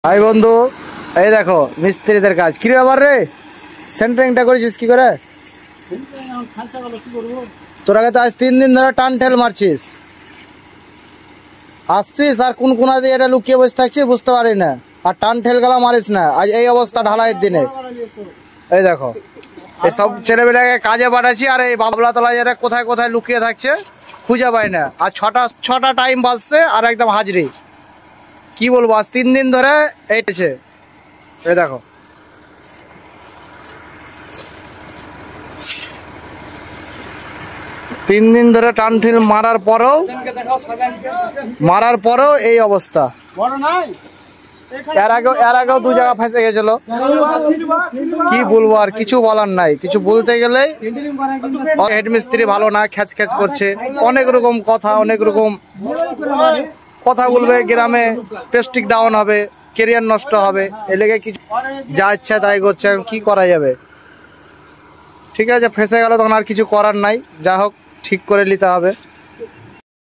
High বন্ধু, এই দেখো মিস্ত্রিদের কাজ। কি ব্যাপার রে, সেন্টারিংটা করেছিস কি করে? তোর আগে তো আজ 3 দিন ধরে টান ঠেল মারছিস, আসছিস আর কোন কোনা দিয়ে এটা লুকিয়ে বসে থাকছিস বুঝতে পারি না। আর টান ঠেল গেলা মারিস না। আজ এই অবস্থা ঢালাইয়ের দিনে। এই দেখো এই সব ছেলেবেলাকে কাজে পাঠাচ্ছি, আর এই বাবলা তলায় এরা কোথায় কোথায় লুকিয়ে থাকছে খুঁজে পাই না। আর ছটা টাইম বাজছে আর একদম হাজরি। কি বলবো, আজ 3 দিন ধরে এইটেছে। এই দেখো তিন দিন ধরে টান ঠিল মারার পরেও এই অবস্থা। এর আগেও 2 জায়গা ফেঁসে গেছিল। কি বলবো, আর কিছু বলার নাই। কিছু বলতে গেলেই হেডমিস্ত্রি ভালো না, খ্যাচ খ্যাচ করছে, অনেক রকম কথা বলবে। গ্রামে প্রেস্টিজ ডাউন হবে, কেরিয়ার নষ্ট হবে, এ লেগে কিছু যা ইচ্ছা তাই করছে। কি করা যাবে? ঠিক আছে, ফেঁসে গেল তখন আর কিছু করার নাই। যা হোক ঠিক করে নিতে হবে।